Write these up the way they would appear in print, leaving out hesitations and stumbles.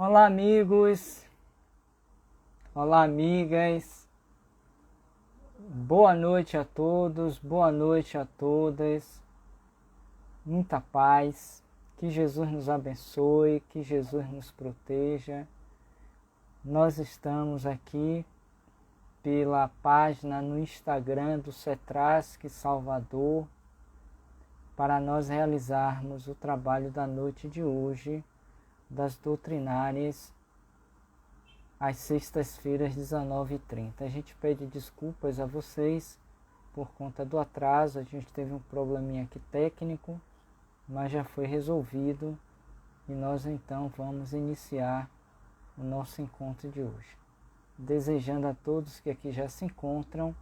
Olá, amigos. Olá, amigas. Boa noite a todos, boa noite a todas. Muita paz. Que Jesus nos abençoe, que Jesus nos proteja. Nós estamos aqui pela página no Instagram do Cetrasc Salvador para nós realizarmos o trabalho da noite de hoje das doutrinárias às sextas-feiras, 19h30. A gente pede desculpas a vocês por conta do atraso. A gente teve um probleminha aqui técnico, mas já foi resolvido e nós então vamos iniciar o nosso encontro de hoje. Desejando a todos que aqui já se encontram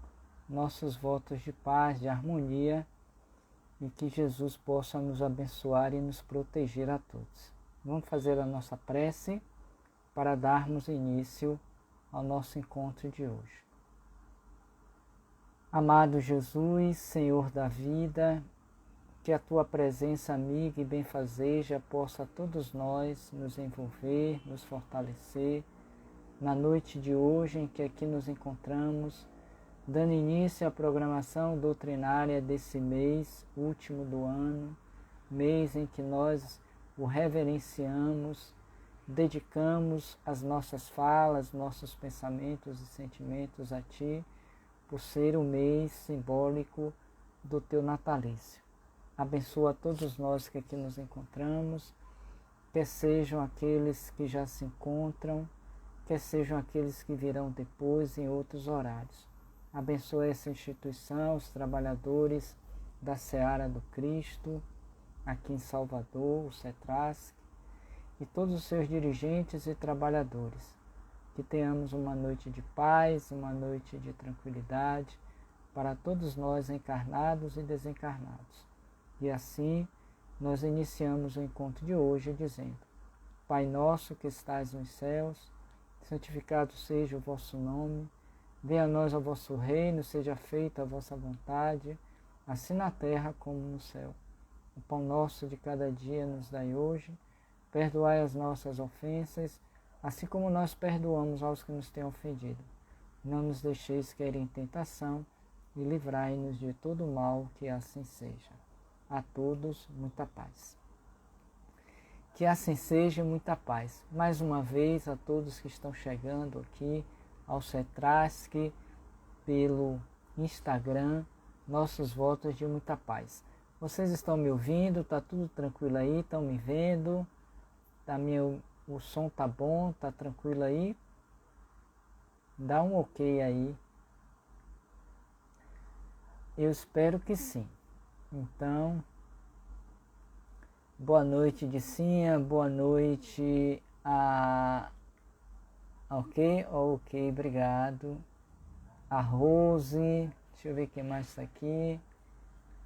nossos votos de paz, de harmonia e que Jesus possa nos abençoar e nos proteger a todos. Vamos fazer a nossa prece para darmos início ao nosso encontro de hoje. Amado Jesus, Senhor da vida, que a Tua presença amiga e benfazeja possa a todos nós nos envolver, nos fortalecer, na noite de hoje em que aqui nos encontramos, dando início à programação doutrinária desse mês, último do ano, mês em que nós o reverenciamos, dedicamos as nossas falas, nossos pensamentos e sentimentos a Ti, por ser o mês simbólico do Teu natalício. Abençoa todos nós que aqui nos encontramos, quer sejam aqueles que já se encontram, quer sejam aqueles que virão depois em outros horários. Abençoa essa instituição, os trabalhadores da Seara do Cristo, aqui em Salvador, o Cetrasc, e todos os seus dirigentes e trabalhadores. Que tenhamos uma noite de paz, uma noite de tranquilidade para todos nós encarnados e desencarnados. E assim nós iniciamos o encontro de hoje dizendo: Pai nosso que estais nos céus, santificado seja o vosso nome, venha a nós o vosso reino, seja feita a vossa vontade, assim na terra como no céu. O pão nosso de cada dia nos dai hoje, perdoai as nossas ofensas, assim como nós perdoamos aos que nos têm ofendido. Não nos deixeis cair em tentação e livrai-nos de todo o mal, que assim seja. A todos, muita paz. Que assim seja, muita paz. Mais uma vez, a todos que estão chegando aqui ao Cetrasc pelo Instagram, nossos votos de muita paz. Vocês estão me ouvindo? Tá tudo tranquilo aí? Estão me vendo? O som tá bom? Tá tranquilo aí? Dá um ok aí. Eu espero que sim. Então, boa noite, Dicinha. Boa noite a... Ok, obrigado. A Rose, deixa eu ver quem mais está aqui.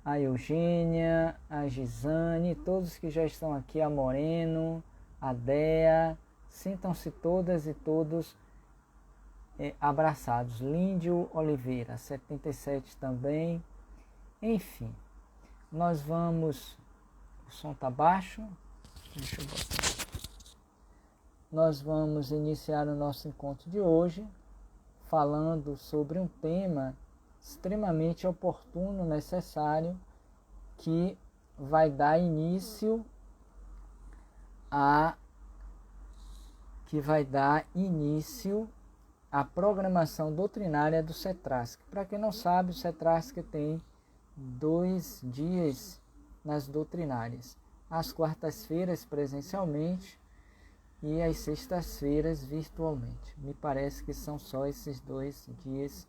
A Eugênia, a Gisane, todos que já estão aqui, a Moreno, a Dea, sintam-se todas e todos abraçados. Líndio Oliveira, 77 também. Enfim, nós vamos... O som está baixo? Deixa eu botar. Nós vamos iniciar o nosso encontro de hoje falando sobre um tema extremamente oportuno, necessário, que vai dar início à programação doutrinária do Cetrasc. Para quem não sabe, o Cetrasc tem 2 dias nas doutrinárias, às quartas-feiras presencialmente e às sextas-feiras virtualmente. Me parece que são só esses 2 dias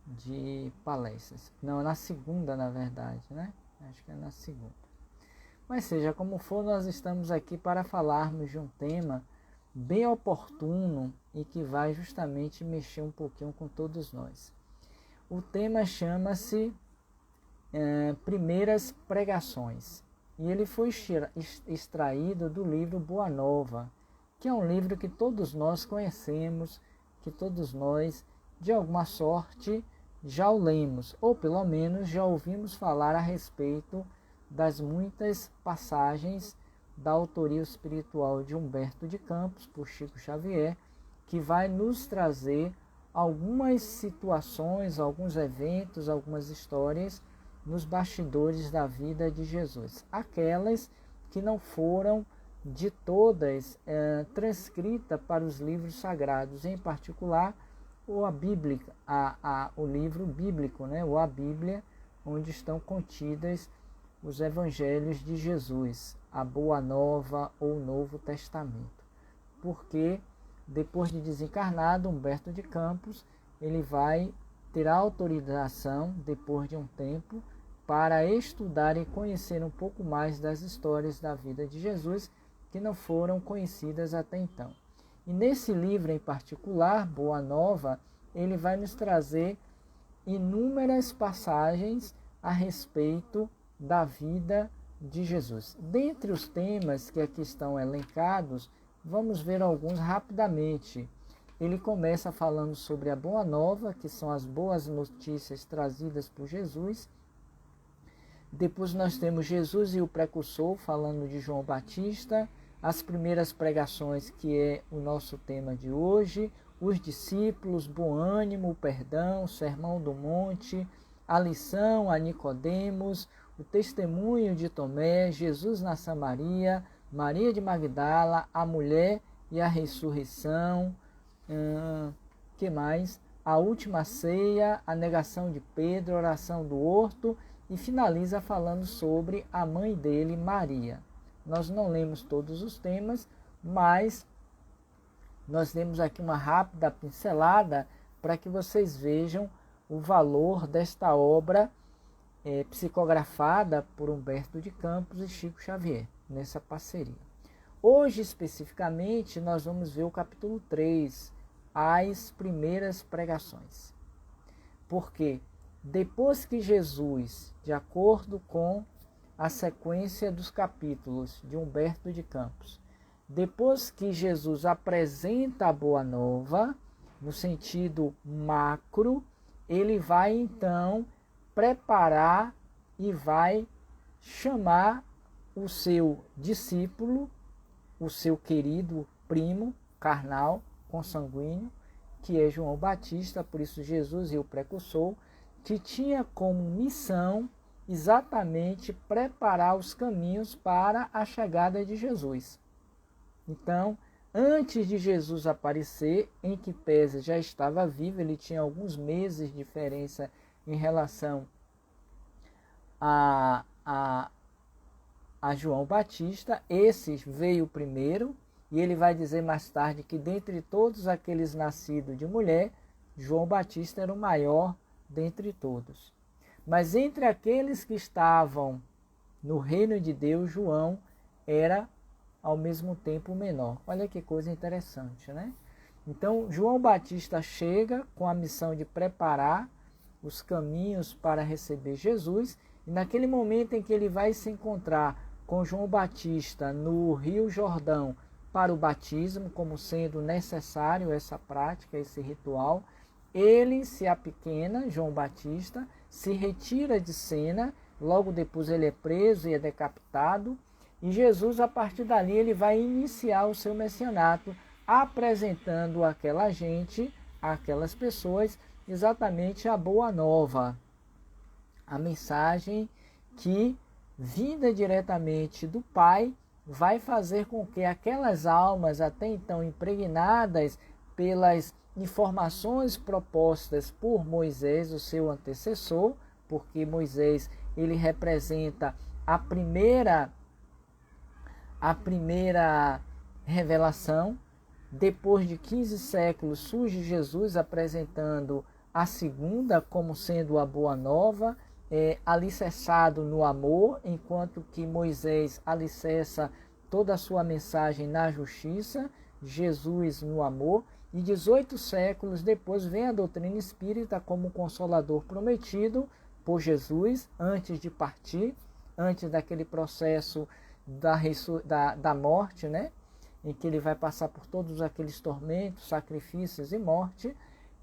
de palestras. Não, na segunda, na verdade, né? Acho que é na segunda. Mas seja como for, nós estamos aqui para falarmos de um tema bem oportuno e que vai justamente mexer um pouquinho com todos nós. O tema chama-se Primeiras Pregações. E ele foi extraído do livro Boa Nova, que é um livro que todos nós conhecemos, que todos nós, de alguma sorte, já o lemos, ou pelo menos já ouvimos falar a respeito das muitas passagens da autoria espiritual de Humberto de Campos, por Chico Xavier, que vai nos trazer algumas situações, alguns eventos, algumas histórias nos bastidores da vida de Jesus. Aquelas que não foram de todas transcritas para os livros sagrados, em particular ou a Bíblia, o livro bíblico, né, ou a Bíblia, onde estão contidas os evangelhos de Jesus, a Boa Nova ou o Novo Testamento. Porque depois de desencarnado, Humberto de Campos, ele vai ter a autorização, depois de um tempo, para estudar e conhecer um pouco mais das histórias da vida de Jesus, que não foram conhecidas até então. E nesse livro em particular, Boa Nova, ele vai nos trazer inúmeras passagens a respeito da vida de Jesus. Dentre os temas que aqui estão elencados, vamos ver alguns rapidamente. Ele começa falando sobre a Boa Nova, que são as boas notícias trazidas por Jesus. Depois nós temos Jesus e o Precursor, falando de João Batista, as primeiras pregações, que é o nosso tema de hoje, os discípulos, bom ânimo, o perdão, o sermão do monte, a lição a Nicodemos, o testemunho de Tomé, Jesus na Samaria, Maria de Magdala, a mulher e a ressurreição, que mais? A última ceia, a negação de Pedro, a oração do horto, e finaliza falando sobre a mãe dele, Maria. Nós não lemos todos os temas, mas nós demos aqui uma rápida pincelada para que vocês vejam o valor desta obra psicografada por Humberto de Campos e Chico Xavier, nessa parceria. Hoje, especificamente, nós vamos ver o capítulo 3, as primeiras pregações. Porque depois que Jesus, de acordo com a sequência dos capítulos de Humberto de Campos, depois que Jesus apresenta a Boa Nova, no sentido macro, ele vai então preparar e vai chamar o seu discípulo, o seu querido primo carnal, consanguíneo, que é João Batista, por isso Jesus e o Precursor, que tinha como missão exatamente preparar os caminhos para a chegada de Jesus. Então, antes de Jesus aparecer, em que pese já estava vivo, ele tinha alguns meses de diferença em relação a João Batista. Esse veio primeiro, e ele vai dizer mais tarde que dentre todos aqueles nascidos de mulher, João Batista era o maior dentre todos. Mas entre aqueles que estavam no reino de Deus, João era ao mesmo tempo o menor. Olha que coisa interessante, né? Então, João Batista chega com a missão de preparar os caminhos para receber Jesus, e naquele momento em que ele vai se encontrar com João Batista no Rio Jordão para o batismo, como sendo necessário essa prática, esse ritual, ele se apequena, João Batista, se retira de cena, logo depois ele é preso e é decapitado, e Jesus, a partir dali, ele vai iniciar o seu messianato, apresentando àquela gente, àquelas pessoas, exatamente a Boa Nova, a mensagem que, vinda diretamente do Pai, vai fazer com que aquelas almas até então impregnadas pelas informações propostas por Moisés, o seu antecessor, porque Moisés ele representa a primeira revelação. Depois de 15 séculos surge Jesus apresentando a segunda como sendo a Boa Nova, alicerçado no amor, enquanto que Moisés alicerça toda a sua mensagem na justiça, Jesus no amor. E 18 séculos depois vem a doutrina espírita como consolador prometido por Jesus antes de partir, antes daquele processo da morte, né? Em que ele vai passar por todos aqueles tormentos, sacrifícios e morte.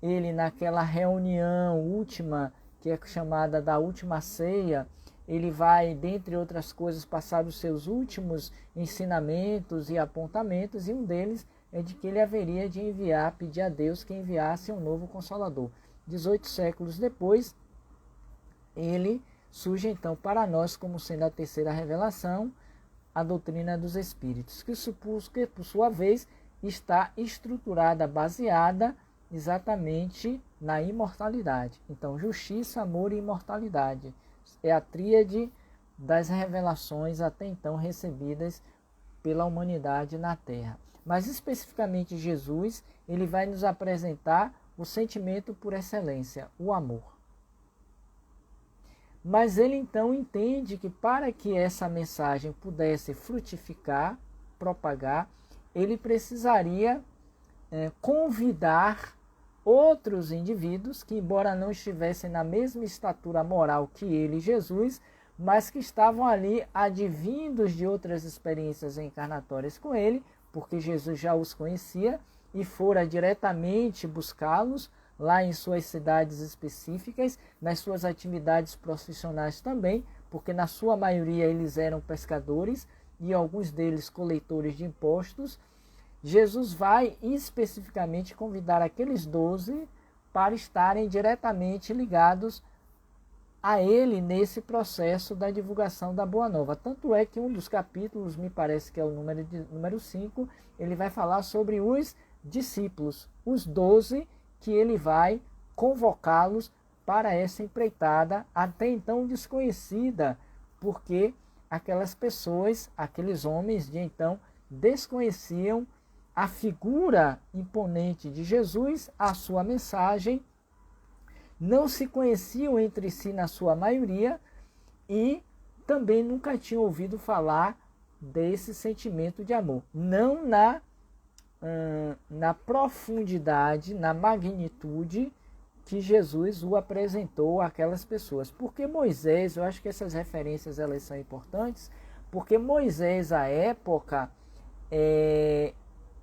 Ele, naquela reunião última, que é chamada da última ceia, ele vai, dentre outras coisas, passar os seus últimos ensinamentos e apontamentos, e um deles é de que ele haveria de enviar, pedir a Deus que enviasse um novo Consolador. 18 séculos depois, ele surge então para nós como sendo a terceira revelação, a doutrina dos Espíritos, que por sua vez está estruturada, baseada exatamente na imortalidade. Então, justiça, amor e imortalidade é a tríade das revelações até então recebidas pela humanidade na Terra. Mas especificamente Jesus, ele vai nos apresentar o sentimento por excelência, o amor. Mas ele então entende que para que essa mensagem pudesse frutificar, propagar, ele precisaria convidar outros indivíduos que, embora não estivessem na mesma estatura moral que ele, Jesus, mas que estavam ali advindos de outras experiências encarnatórias com ele, porque Jesus já os conhecia e fora diretamente buscá-los lá em suas cidades específicas, nas suas atividades profissionais também, porque na sua maioria eles eram pescadores e alguns deles coletores de impostos. Jesus vai especificamente convidar aqueles 12 para estarem diretamente ligados a ele nesse processo da divulgação da Boa Nova. Tanto é que um dos capítulos, me parece que é o número 5, ele vai falar sobre os discípulos, os 12 que ele vai convocá-los para essa empreitada até então desconhecida, porque aquelas pessoas, aqueles homens de então desconheciam a figura imponente de Jesus, a sua mensagem, não se conheciam entre si na sua maioria e também nunca tinham ouvido falar desse sentimento de amor. Não na profundidade, na magnitude que Jesus o apresentou àquelas pessoas. Porque Moisés, eu acho que essas referências elas são importantes, porque Moisés, à época,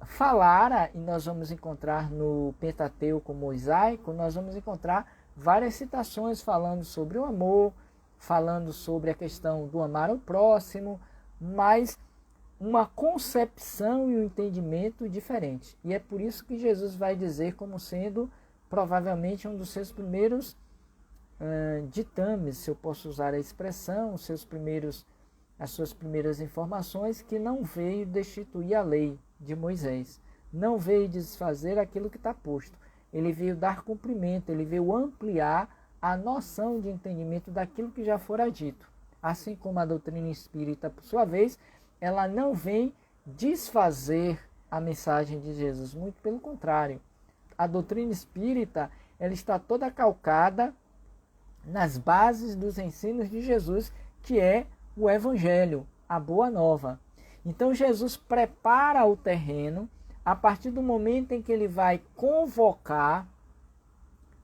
falara, e nós vamos encontrar no Pentateuco mosaico, nós vamos encontrar várias citações falando sobre o amor, falando sobre a questão do amar ao próximo, mas uma concepção e um entendimento diferente. E é por isso que Jesus vai dizer como sendo provavelmente um dos seus primeiros ditames, se eu posso usar a expressão, as suas primeiras informações, que não veio destituir a lei de Moisés, não veio desfazer aquilo que está posto. Ele veio dar cumprimento, ele veio ampliar a noção de entendimento daquilo que já fora dito. Assim como a doutrina espírita, por sua vez, ela não vem desfazer a mensagem de Jesus, muito pelo contrário. A doutrina espírita, ela está toda calcada nas bases dos ensinos de Jesus, que é o Evangelho, a Boa Nova. Então Jesus prepara o terreno a partir do momento em que ele vai convocar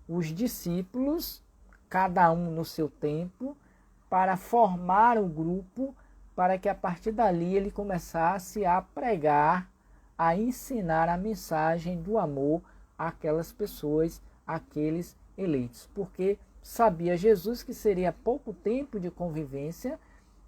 os discípulos, cada um no seu tempo, para formar o grupo, para que a partir dali ele começasse a pregar, a ensinar a mensagem do amor àquelas pessoas, àqueles eleitos. Porque sabia Jesus que seria pouco tempo de convivência,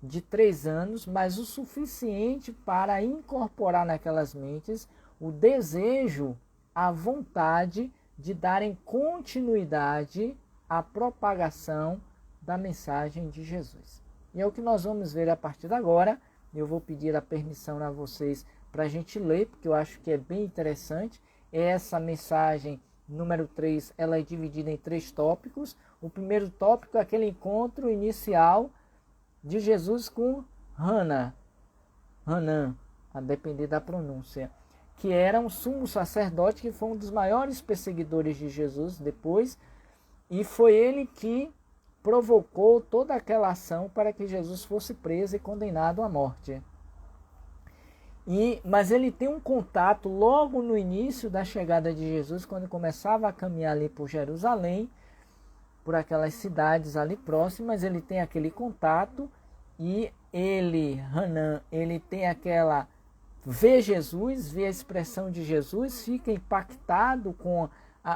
de 3 anos, mas o suficiente para incorporar naquelas mentes o desejo, a vontade de darem continuidade à propagação da mensagem de Jesus. E é o que nós vamos ver a partir de agora. Eu vou pedir a permissão a vocês para a gente ler, porque eu acho que é bem interessante. Essa mensagem número 3, ela é dividida em 3 tópicos. O primeiro tópico é aquele encontro inicial de Jesus com Hanan, a depender da pronúncia, que era um sumo sacerdote que foi um dos maiores perseguidores de Jesus depois, e foi ele que provocou toda aquela ação para que Jesus fosse preso e condenado à morte. Mas ele tem um contato logo no início da chegada de Jesus, quando começava a caminhar ali por Jerusalém, por aquelas cidades ali próximas, ele tem aquele contato e Hanan, ele tem aquela... vê Jesus, vê a expressão de Jesus, fica impactado com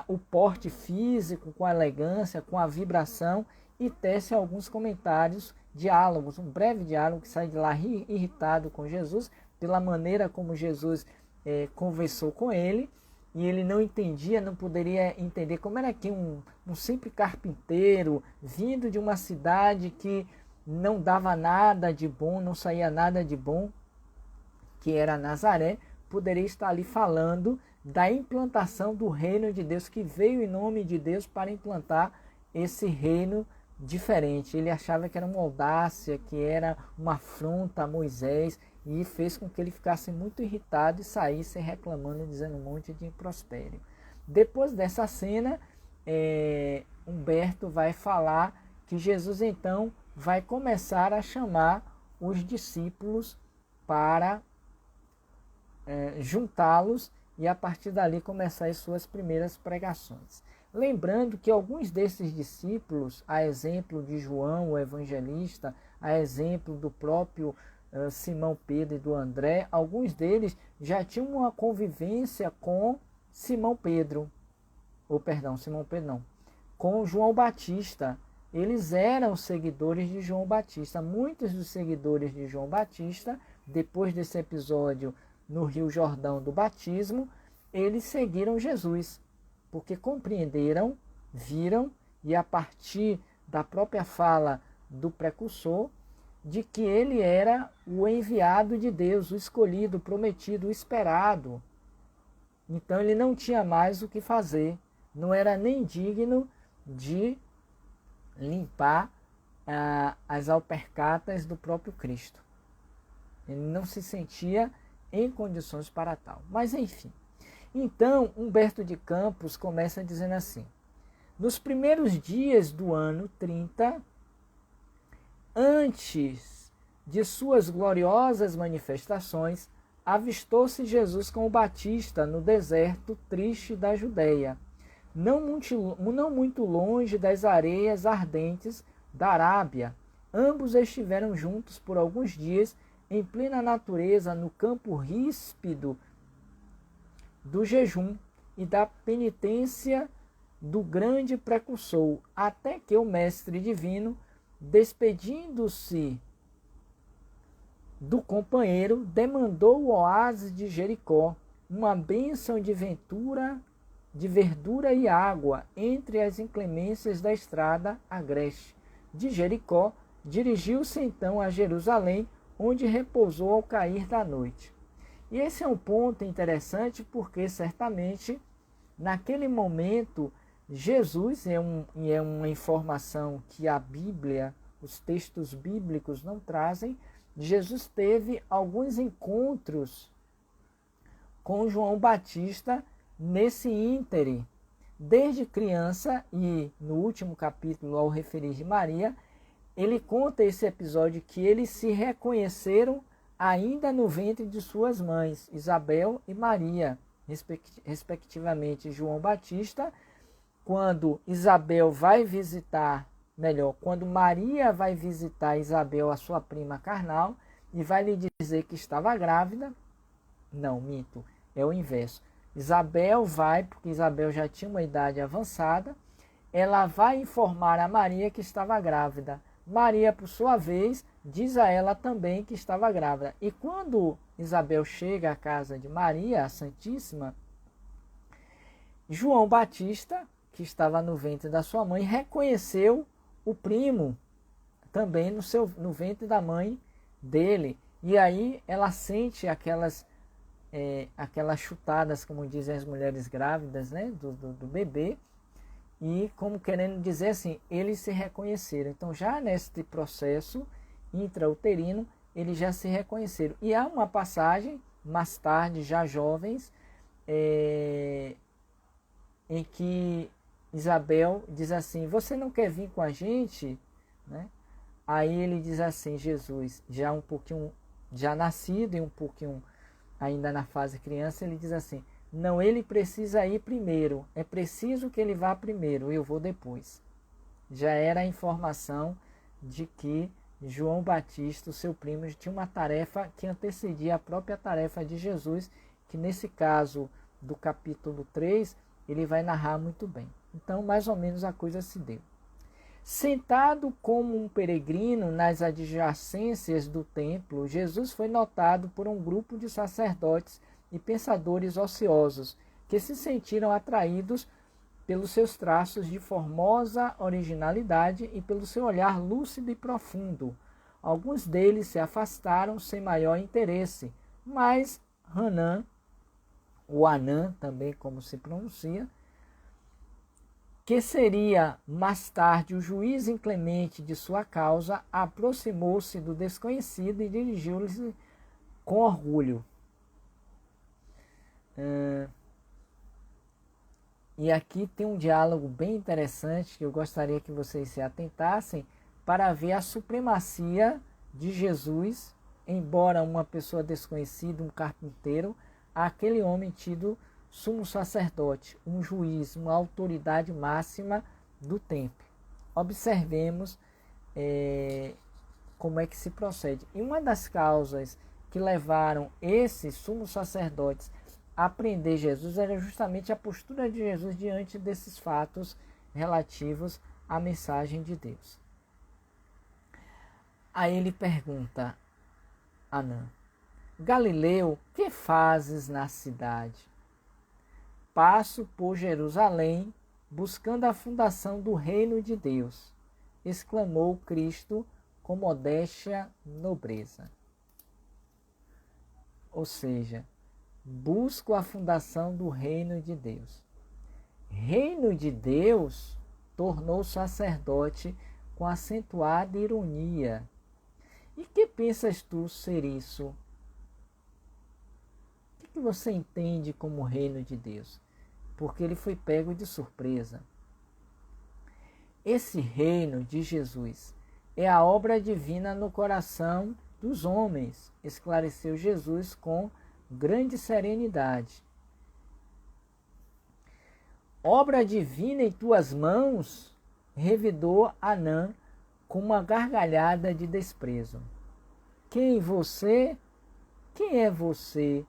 o porte físico, com a elegância, com a vibração e tece alguns comentários diálogos, um breve diálogo, que sai de lá irritado com Jesus, pela maneira como Jesus conversou com ele, e ele não entendia, não poderia entender como era que um simples carpinteiro, vindo de uma cidade que não dava nada de bom, não saía nada de bom, que era Nazaré, poderia estar ali falando da implantação do reino de Deus, que veio em nome de Deus para implantar esse reino diferente. Ele achava que era uma audácia, que era uma afronta a Moisés, e fez com que ele ficasse muito irritado e saísse reclamando, dizendo um monte de impropério. Depois dessa cena, Humberto vai falar que Jesus então vai começar a chamar os discípulos para juntá-los e a partir dali começar as suas primeiras pregações. Lembrando que alguns desses discípulos, a exemplo de João, o evangelista, a exemplo do próprio Simão Pedro e do André, alguns deles já tinham uma convivência com Simão Pedro não, com João Batista. Eles eram seguidores de João Batista. Muitos dos seguidores de João Batista, depois desse episódio no Rio Jordão do batismo, eles seguiram Jesus, porque compreenderam, viram, e a partir da própria fala do precursor, de que ele era o enviado de Deus, o escolhido, o prometido, o esperado. Então ele não tinha mais o que fazer, não era nem digno de limpar as alpercatas do próprio Cristo. Ele não se sentia em condições para tal. Mas enfim. Então, Humberto de Campos começa dizendo assim: nos primeiros dias do ano 30, antes de suas gloriosas manifestações, avistou-se Jesus com o Batista no deserto triste da Judéia, não muito longe das areias ardentes da Arábia. Ambos estiveram juntos por alguns dias em plena natureza, no campo ríspido do jejum e da penitência do grande precursor, até que o Mestre Divino, despedindo-se do companheiro, demandou o oásis de Jericó, uma bênção de verdura e água entre as inclemências da estrada agreste. De Jericó, dirigiu-se então a Jerusalém, onde repousou ao cair da noite. E esse é um ponto interessante, porque certamente naquele momento Jesus, é uma informação que a Bíblia, os textos bíblicos não trazem, Jesus teve alguns encontros com João Batista nesse íntere. Desde criança, e no último capítulo, ao referir de Maria, ele conta esse episódio que eles se reconheceram ainda no ventre de suas mães, Isabel e Maria, respectivamente. João Batista, quando quando Maria vai visitar Isabel, a sua prima carnal, e vai lhe dizer que estava grávida. Não, minto, é o inverso. Isabel vai, porque Isabel já tinha uma idade avançada, ela vai informar a Maria que estava grávida. Maria, por sua vez, diz a ela também que estava grávida. E quando Isabel chega à casa de Maria, a Santíssima, João Batista, que estava no ventre da sua mãe, reconheceu o primo também no ventre da mãe dele. E aí ela sente aquelas chutadas, como dizem as mulheres grávidas, né, do bebê, e como querendo dizer assim, eles se reconheceram. Então já neste processo intrauterino, eles já se reconheceram. E há uma passagem, mais tarde, já jovens, em que Isabel diz assim: você não quer vir com a gente? Né? Aí ele diz assim, Jesus, já nascido e um pouquinho ainda na fase criança, ele diz assim: não, ele precisa ir primeiro, é preciso que ele vá primeiro, eu vou depois. Já era a informação de que João Batista, o seu primo, tinha uma tarefa que antecedia a própria tarefa de Jesus, que nesse caso do capítulo 3, ele vai narrar muito bem. Então, mais ou menos a coisa se deu. Sentado como um peregrino nas adjacências do templo, Jesus foi notado por um grupo de sacerdotes e pensadores ociosos que se sentiram atraídos pelos seus traços de formosa originalidade e pelo seu olhar lúcido e profundo. Alguns deles se afastaram sem maior interesse, mas Hanan, ou Anã, também como se pronuncia, que seria mais tarde o juiz inclemente de sua causa, aproximou-se do desconhecido e dirigiu-lhe com orgulho. E aqui tem um diálogo bem interessante que eu gostaria que vocês se atentassem para ver a supremacia de Jesus, embora uma pessoa desconhecida, um carpinteiro, aquele homem tido sumo sacerdote, um juiz, uma autoridade máxima do templo. Observemos como é que se procede. E uma das causas que levaram esses sumos sacerdotes a prender Jesus era justamente a postura de Jesus diante desses fatos relativos à mensagem de Deus. Aí ele pergunta a Anã: Galileu, que fazes na cidade? Passo por Jerusalém, buscando a fundação do reino de Deus, exclamou Cristo com modéstia nobreza. Ou seja, busco a fundação do reino de Deus. Reino de Deus tornou sacerdote com acentuada ironia. E que pensas tu ser isso? O que você entende como reino de Deus? Porque ele foi pego de surpresa. Esse reino de Jesus é a obra divina no coração dos homens, esclareceu Jesus com grande serenidade. Obra divina em tuas mãos, revidou Anã com uma gargalhada de desprezo. Quem é você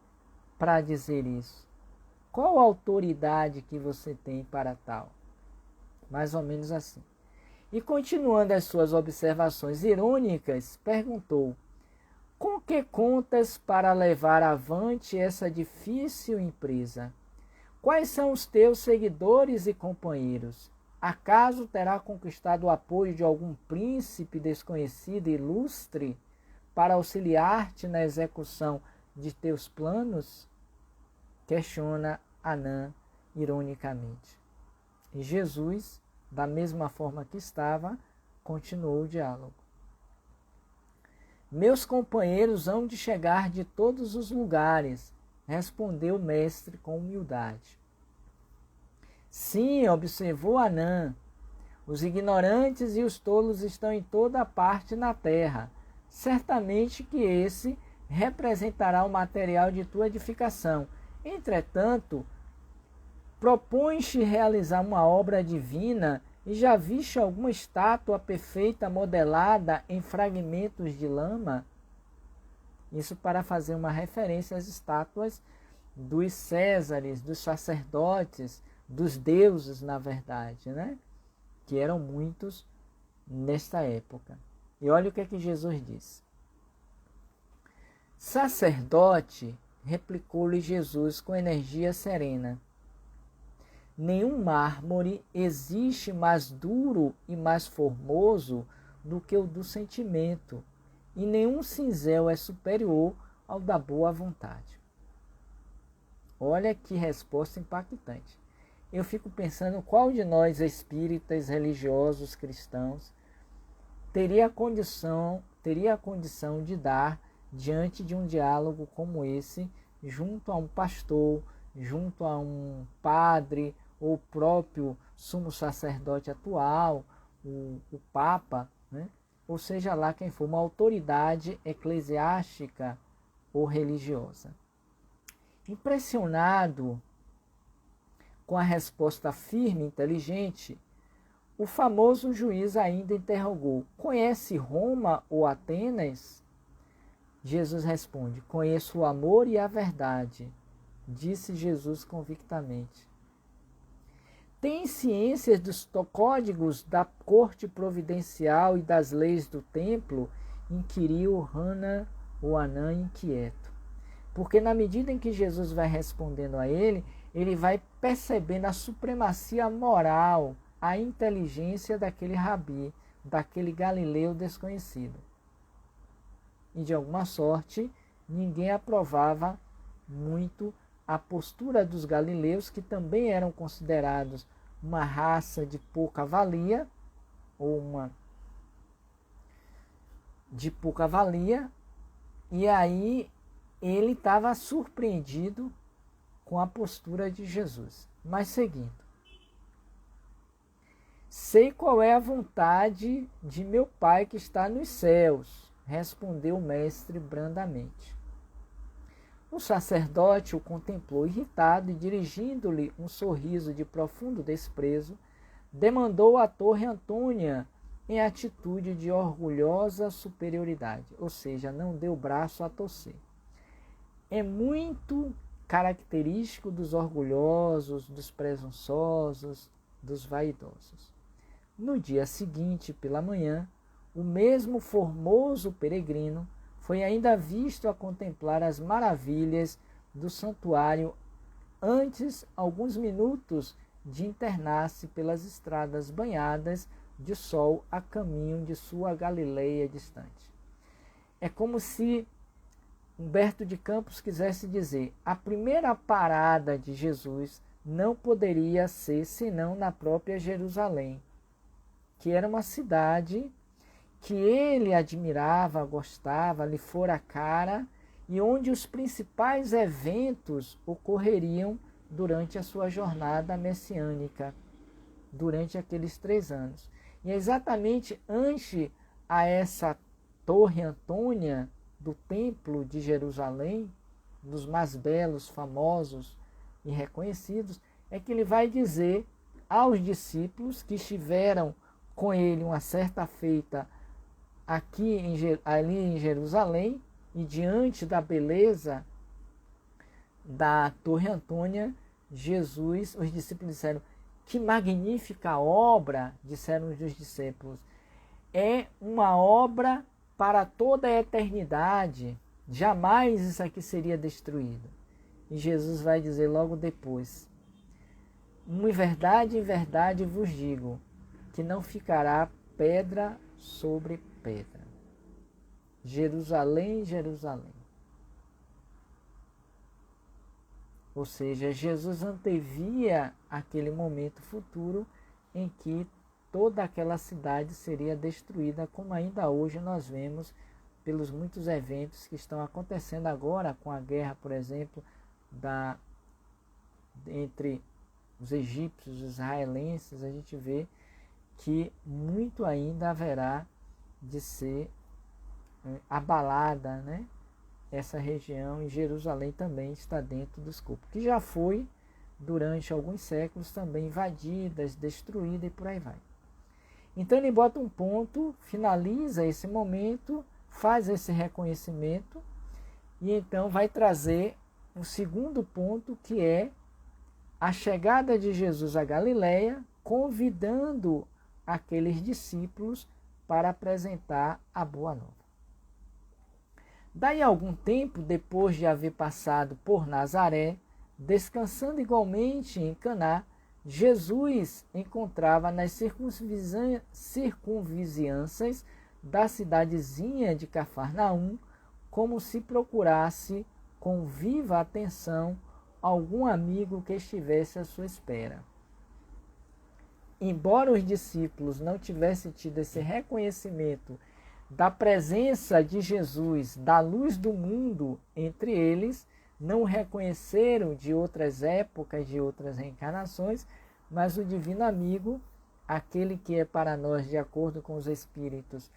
para dizer isso? Qual a autoridade que você tem para tal? Mais ou menos assim. E continuando as suas observações irônicas, perguntou: com que contas para levar avante essa difícil empresa? Quais são os teus seguidores e companheiros? Acaso terá conquistado o apoio de algum príncipe desconhecido e ilustre para auxiliar-te na execução de teus planos? Questiona Anã ironicamente. E Jesus, da mesma forma que estava, continuou o diálogo. Meus companheiros hão de chegar de todos os lugares, respondeu o mestre com humildade. Sim, observou Anã, os ignorantes e os tolos estão em toda parte na terra. Certamente que esse representará o material de tua edificação. Entretanto, propões-te realizar uma obra divina e já viste alguma estátua perfeita modelada em fragmentos de lama? Isso para fazer uma referência às estátuas dos Césares, dos sacerdotes, dos deuses, na verdade, né? Que eram muitos nesta época. E olha o que é que Jesus diz. Sacerdote, replicou-lhe Jesus com energia serena. Nenhum mármore existe mais duro e mais formoso do que o do sentimento, e nenhum cinzel é superior ao da boa vontade. Olha que resposta impactante. Eu fico pensando qual de nós espíritas, religiosos, cristãos, teria a condição de dar diante de um diálogo como esse, junto a um pastor, junto a um padre, ou o próprio sumo sacerdote atual, o Papa, né? Ou seja lá quem for, uma autoridade eclesiástica ou religiosa. Impressionado com a resposta firme e inteligente, o famoso juiz ainda interrogou: conhece Roma ou Atenas? Jesus responde: conheço o amor e a verdade, disse Jesus convictamente. tem ciência dos códigos da corte providencial e das leis do templo? Inquiriu Hana ou Anã inquieto. Porque na medida em que Jesus vai respondendo a ele vai percebendo a supremacia moral, a inteligência daquele rabi, daquele galileu desconhecido. E de alguma sorte, ninguém aprovava muito a postura dos galileus, que também eram considerados uma raça de pouca valia, e aí ele estava surpreendido com a postura de Jesus. Mas seguindo. Sei qual é a vontade de meu Pai que está nos céus, respondeu o mestre brandamente. O sacerdote o contemplou irritado e, dirigindo-lhe um sorriso de profundo desprezo, demandou a torre Antônia em atitude de orgulhosa superioridade, ou seja, não deu braço a torcer. É muito característico dos orgulhosos, dos presunçosos, dos vaidosos. No dia seguinte, pela manhã, o mesmo formoso peregrino foi ainda visto a contemplar as maravilhas do santuário antes, alguns minutos, de internar-se pelas estradas banhadas de sol a caminho de sua Galileia distante. É como se Humberto de Campos quisesse dizer: a primeira parada de Jesus não poderia ser senão na própria Jerusalém, que era uma cidade que ele admirava, gostava, lhe fora cara, e onde os principais eventos ocorreriam durante a sua jornada messiânica, durante aqueles 3 anos. E é exatamente ante a essa torre Antônia do Templo de Jerusalém, dos mais belos, famosos e reconhecidos, é que ele vai dizer aos discípulos que estiveram com ele uma certa feita ali em Jerusalém, e diante da beleza da Torre Antônia, os discípulos disseram: que magnífica obra, disseram os discípulos, é uma obra para toda a eternidade, jamais isso aqui seria destruído. E Jesus vai dizer logo depois: em verdade vos digo, que não ficará pedra sobre pedra. Jerusalém, Jerusalém. Ou seja, Jesus antevia aquele momento futuro em que toda aquela cidade seria destruída, como ainda hoje nós vemos pelos muitos eventos que estão acontecendo agora, com a guerra, por exemplo, entre os egípcios e os israelenses. A gente vê que muito ainda haverá de ser abalada, né? Essa região, e Jerusalém também está dentro do escopo, que já foi durante alguns séculos também invadida, destruída e por aí vai. Então ele bota um ponto, finaliza esse momento, faz esse reconhecimento e então vai trazer um segundo ponto, que é a chegada de Jesus à Galileia, convidando aqueles discípulos para apresentar a boa nova. Daí a algum tempo, depois de haver passado por Nazaré, descansando igualmente em Caná, Jesus encontrava nas circunvizinhanças da cidadezinha de Cafarnaum, como se procurasse com viva atenção algum amigo que estivesse à sua espera. Embora os discípulos não tivessem tido esse reconhecimento da presença de Jesus, da luz do mundo entre eles, não o reconheceram de outras épocas, de outras reencarnações, mas o divino amigo, aquele que é para nós, de acordo com os Espíritos,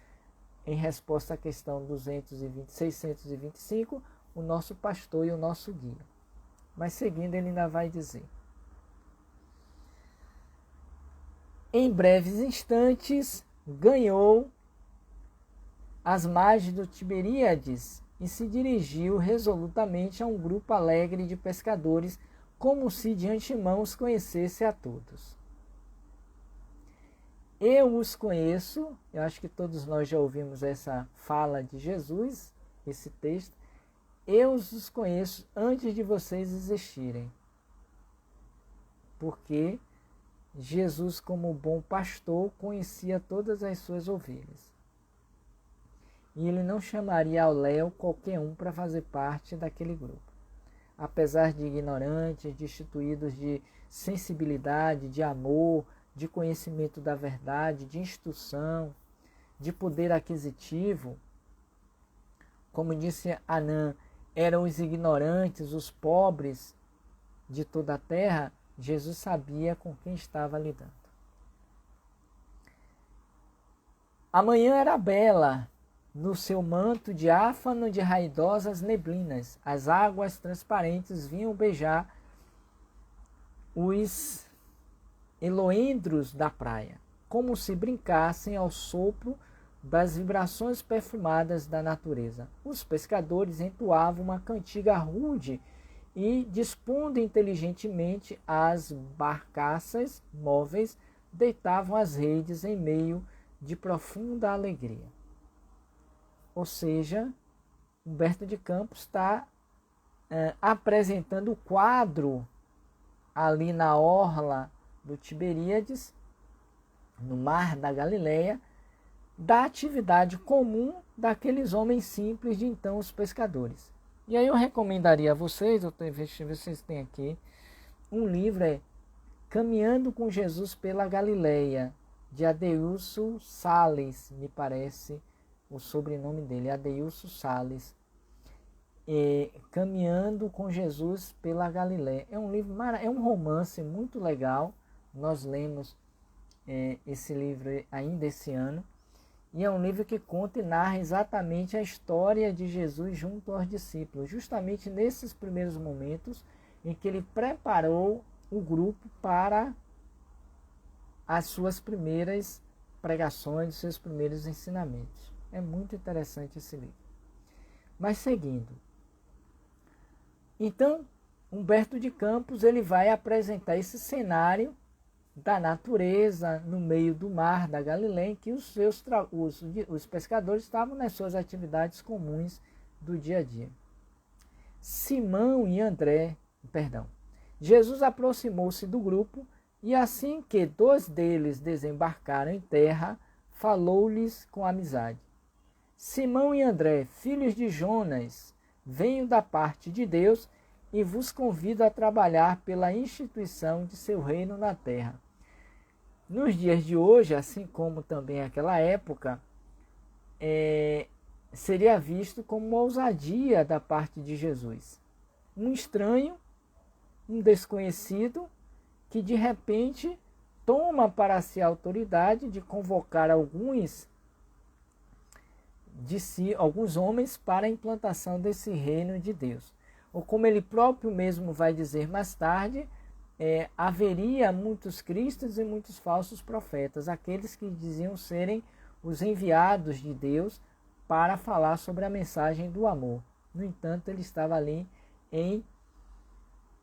em resposta à questão 625, o nosso pastor e o nosso guia. Mas seguindo, ele ainda vai dizer: em breves instantes, ganhou as margens do Tiberíades e se dirigiu resolutamente a um grupo alegre de pescadores, como se de antemão os conhecesse a todos. Eu os conheço, eu acho que todos nós já ouvimos essa fala de Jesus, esse texto. Eu os conheço antes de vocês existirem. Porque Jesus, como bom pastor, conhecia todas as suas ovelhas. E ele não chamaria ao léu qualquer um para fazer parte daquele grupo. Apesar de ignorantes, destituídos de sensibilidade, de amor, de conhecimento da verdade, de instrução, de poder aquisitivo, como disse Anã, eram os ignorantes, os pobres de toda a terra, Jesus sabia com quem estava lidando. A manhã era bela, no seu manto diáfano de raidosas neblinas. As águas transparentes vinham beijar os eloendros da praia, como se brincassem ao sopro das vibrações perfumadas da natureza. Os pescadores entoavam uma cantiga rude e, dispondo inteligentemente as barcaças móveis, deitavam as redes em meio de profunda alegria. Ou seja, Humberto de Campos está apresentando o quadro ali na orla do Tiberíades, no mar da Galileia, da atividade comum daqueles homens simples de então, os pescadores. E aí eu recomendaria a vocês, vocês têm aqui, um livro, Caminhando com Jesus pela Galileia, de Adeilson Sales, me parece o sobrenome dele, Adeilson Sales. Caminhando com Jesus pela Galileia. É um livro, é um romance muito legal. Nós lemos esse livro ainda esse ano. E é um livro que conta e narra exatamente a história de Jesus junto aos discípulos, justamente nesses primeiros momentos em que ele preparou o grupo para as suas primeiras pregações, os seus primeiros ensinamentos. É muito interessante esse livro. Mas seguindo. Então, Humberto de Campos ele vai apresentar esse cenário da natureza no meio do mar da Galileia, em que os pescadores estavam nas suas atividades comuns do dia a dia. Jesus aproximou-se do grupo e assim que 2 deles desembarcaram em terra, falou-lhes com amizade. Simão e André, filhos de Jonas, venho da parte de Deus e vos convido a trabalhar pela instituição de seu reino na terra. Nos dias de hoje, assim como também naquela época, seria visto como uma ousadia da parte de Jesus. Um estranho, um desconhecido, que de repente toma para si a autoridade de convocar alguns homens para a implantação desse reino de Deus. Ou como ele próprio mesmo vai dizer mais tarde, haveria muitos cristos e muitos falsos profetas, aqueles que diziam serem os enviados de Deus para falar sobre a mensagem do amor. No entanto, ele estava ali em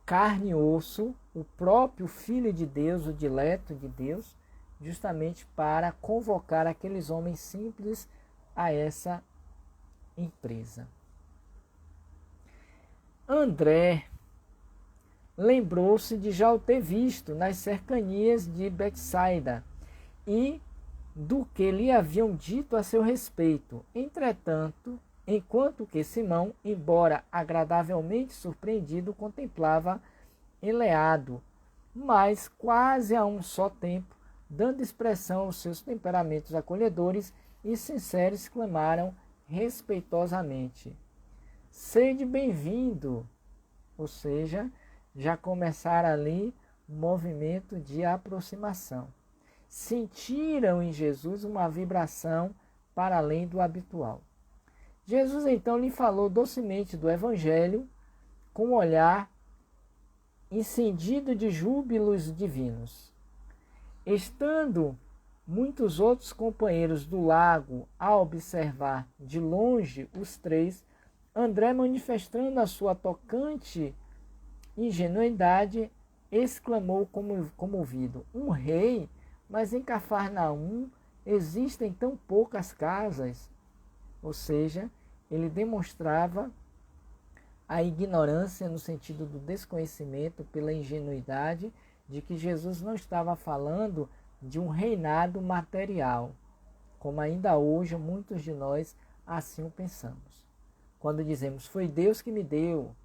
carne e osso, o próprio Filho de Deus, o dileto de Deus, justamente para convocar aqueles homens simples a essa empresa. André lembrou-se de já o ter visto nas cercanias de Betsaida e do que lhe haviam dito a seu respeito. Entretanto, enquanto que Simão, embora agradavelmente surpreendido, contemplava enleado, mas quase a um só tempo, dando expressão aos seus temperamentos acolhedores e sinceros, clamaram respeitosamente: sede bem-vindo! Ou seja, já começaram ali um movimento de aproximação. Sentiram em Jesus uma vibração para além do habitual. Jesus então lhe falou docemente do Evangelho, com um olhar incendido de júbilos divinos. Estando muitos outros companheiros do lago a observar de longe os 3, André, manifestando a sua tocante ingenuidade, exclamou comovido: um rei? mas em Cafarnaum existem tão poucas casas. Ou seja, ele demonstrava a ignorância no sentido do desconhecimento, pela ingenuidade de que Jesus não estava falando de um reinado material, como ainda hoje muitos de nós assim o pensamos. Quando dizemos, foi Deus que me deu,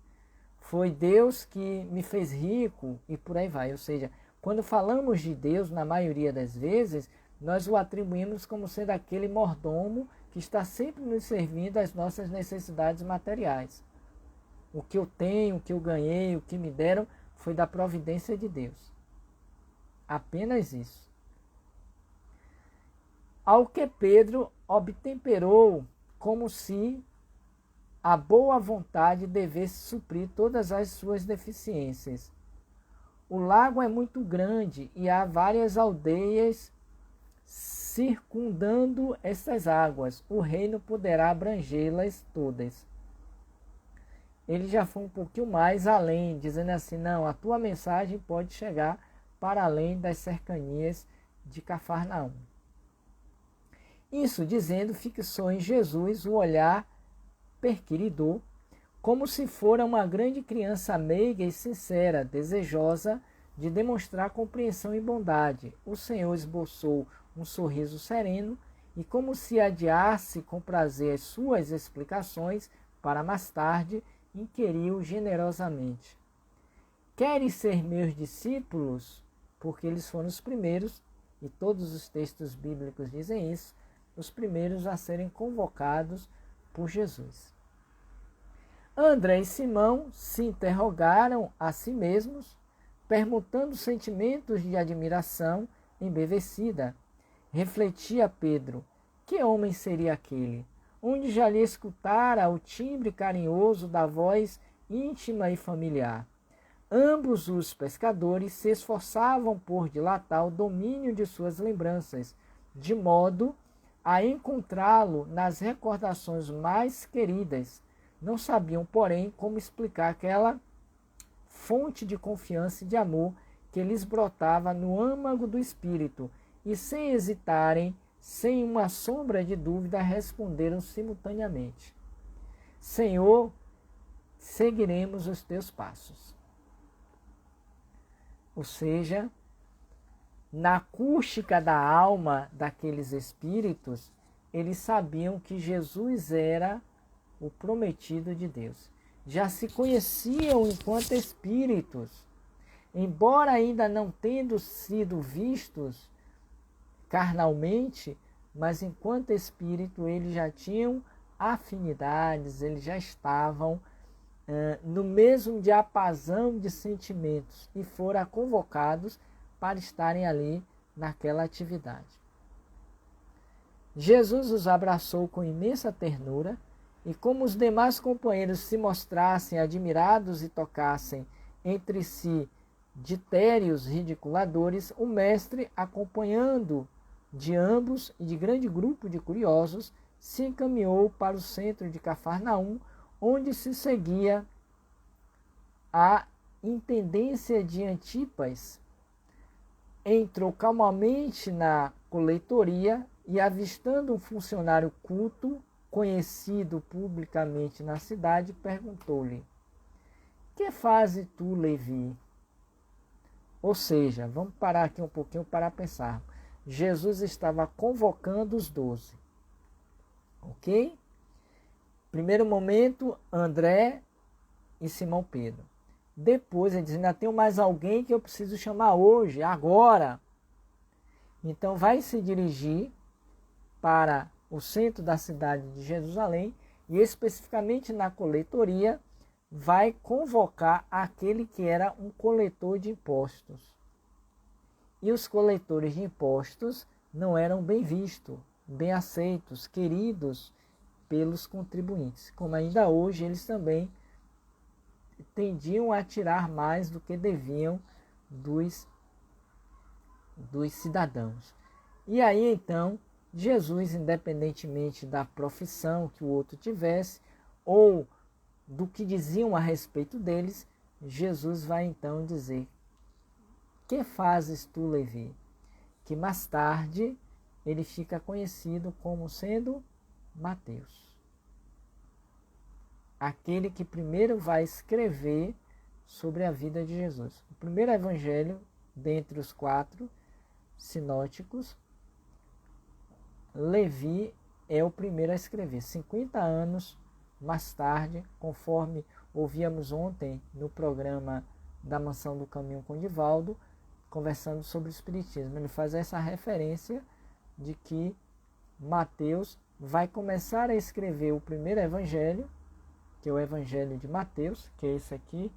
foi Deus que me fez rico e por aí vai. Ou seja, quando falamos de Deus, na maioria das vezes, nós o atribuímos como sendo aquele mordomo que está sempre nos servindo às nossas necessidades materiais. O que eu tenho, o que eu ganhei, o que me deram, foi da providência de Deus. Apenas isso. Ao que Pedro obtemperou como se a boa vontade devesse suprir todas as suas deficiências. O lago é muito grande e há várias aldeias circundando essas águas. O reino poderá abrangê-las todas. Ele já foi um pouquinho mais além, dizendo assim, não, a tua mensagem pode chegar para além das cercanias de Cafarnaum. Isso dizendo, fixou em Jesus o olhar perquiridor, como se fora uma grande criança meiga e sincera, desejosa de demonstrar compreensão e bondade. O Senhor esboçou um sorriso sereno e, como se adiasse com prazer as suas explicações para mais tarde, inquiriu generosamente: queres ser meus discípulos? Porque eles foram os primeiros, e todos os textos bíblicos dizem isso, os primeiros a serem convocados por Jesus. André e Simão se interrogaram a si mesmos, permutando sentimentos de admiração embevecida. Refletia Pedro: que homem seria aquele? Onde já lhe escutara o timbre carinhoso da voz íntima e familiar. Ambos os pescadores se esforçavam por dilatar o domínio de suas lembranças, de modo a encontrá-lo nas recordações mais queridas. Não sabiam, porém, como explicar aquela fonte de confiança e de amor que lhes brotava no âmago do espírito, e sem hesitarem, sem uma sombra de dúvida, responderam simultaneamente: Senhor, seguiremos os teus passos. Ou seja, na acústica da alma daqueles espíritos, eles sabiam que Jesus era o prometido de Deus. Já se conheciam enquanto espíritos, embora ainda não tendo sido vistos carnalmente, mas enquanto espírito eles já tinham afinidades, eles já estavam no mesmo diapasão de sentimentos e foram convocados para estarem ali naquela atividade. Jesus os abraçou com imensa ternura e, como os demais companheiros se mostrassem admirados e tocassem entre si ditérios ridiculadores, o mestre, acompanhando de ambos e de grande grupo de curiosos, se encaminhou para o centro de Cafarnaum, onde se seguia a intendência de Antipas. Entrou calmamente na coletoria e, avistando um funcionário culto, conhecido publicamente na cidade, perguntou-lhe: que fazes tu, Levi? Ou seja, vamos parar aqui um pouquinho para pensar. Jesus estava convocando os 12. Ok? Primeiro momento, André e Simão Pedro. Depois ele diz: ainda tem mais alguém que eu preciso chamar hoje, agora. Então vai se dirigir para o centro da cidade de Jerusalém e, especificamente na coletoria, vai convocar aquele que era um coletor de impostos. E os coletores de impostos não eram bem vistos, bem aceitos, queridos pelos contribuintes. Como ainda hoje, eles também tendiam a tirar mais do que deviam dos cidadãos. E aí, então, Jesus, independentemente da profissão que o outro tivesse, ou do que diziam a respeito deles, Jesus vai então dizer: que fazes tu, Levi? que mais tarde ele fica conhecido como sendo Mateus. Aquele que primeiro vai escrever sobre a vida de Jesus. O primeiro evangelho, dentre os 4 sinóticos, Levi é o primeiro a escrever. 50 anos mais tarde, conforme ouvíamos ontem no programa da Mansão do Caminho com Divaldo, conversando sobre o Espiritismo, ele faz essa referência de que Mateus vai começar a escrever o primeiro evangelho, que é o Evangelho de Mateus, que é esse aqui,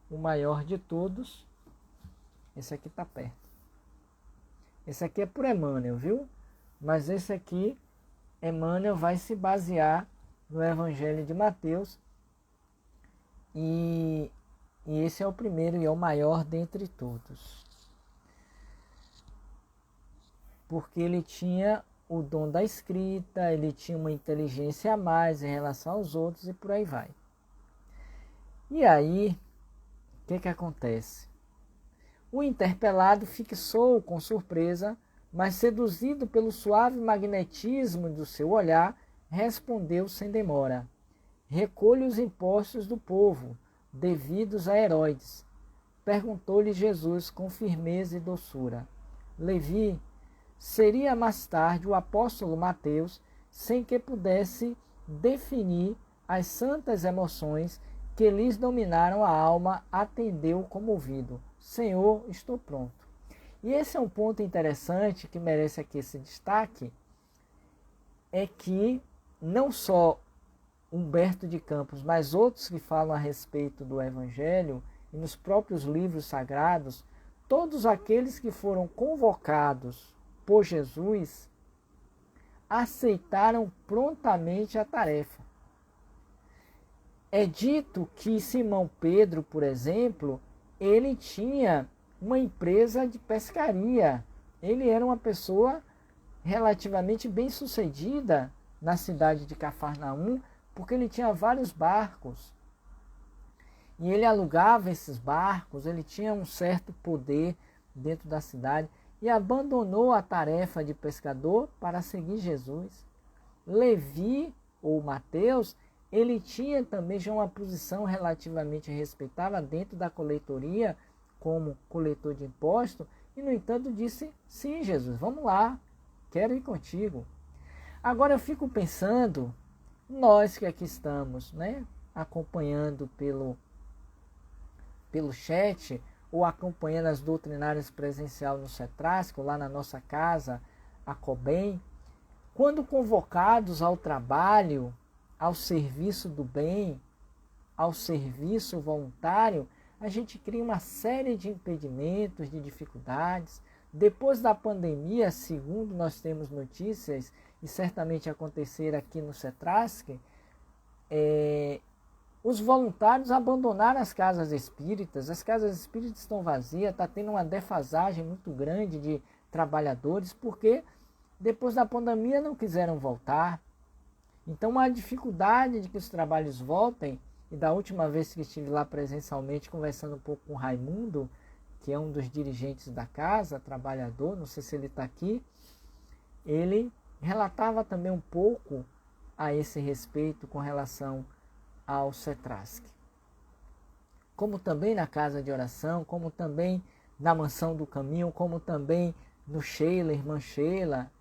o maior de todos. Esse aqui está perto. Esse aqui é por Emmanuel, viu? Mas esse aqui, Emmanuel vai se basear no Evangelho de Mateus. E esse é o primeiro e é o maior dentre todos. Porque ele tinha o dom da escrita, ele tinha uma inteligência a mais em relação aos outros e por aí vai. E aí, o que acontece? O interpelado fixou com surpresa, mas seduzido pelo suave magnetismo do seu olhar, respondeu sem demora: recolhe os impostos do povo, devidos a Herodes. Perguntou-lhe Jesus com firmeza e doçura: Levi, seria mais tarde o apóstolo Mateus, sem que pudesse definir as santas emoções que lhes dominaram a alma, atendeu comovido: Senhor, estou pronto. E esse é um ponto interessante que merece aqui esse destaque, é que não só Humberto de Campos, mas outros que falam a respeito do Evangelho, e nos próprios livros sagrados, todos aqueles que foram convocados por Jesus aceitaram prontamente a tarefa. É dito que Simão Pedro, por exemplo, ele tinha uma empresa de pescaria. Ele era uma pessoa relativamente bem-sucedida na cidade de Cafarnaum, porque ele tinha vários barcos. E ele alugava esses barcos, ele tinha um certo poder dentro da cidade e abandonou a tarefa de pescador para seguir Jesus. Levi, ou Mateus, ele tinha também já uma posição relativamente respeitável dentro da coletoria, como coletor de imposto, e no entanto disse: sim, Jesus, vamos lá, quero ir contigo. Agora eu fico pensando, nós que aqui estamos, né, acompanhando pelo chat, ou acompanhando as doutrinárias presencial no CETRASC, lá na nossa casa, a COBEM, quando convocados ao trabalho, ao serviço do bem, ao serviço voluntário, a gente cria uma série de impedimentos, de dificuldades. Depois da pandemia, segundo nós temos notícias, e certamente acontecer aqui no CETRASC, os voluntários abandonaram as casas espíritas estão vazias, está tendo uma defasagem muito grande de trabalhadores, porque depois da pandemia não quiseram voltar. Então a dificuldade de que os trabalhos voltem, e da última vez que estive lá presencialmente conversando um pouco com o Raimundo, que é um dos dirigentes da casa, trabalhador, não sei se ele está aqui, ele relatava também um pouco a esse respeito com relação ao CETRASC. Como também na casa de oração, como também na Mansão do Caminho, como também no Sheila, Irmã Sheila,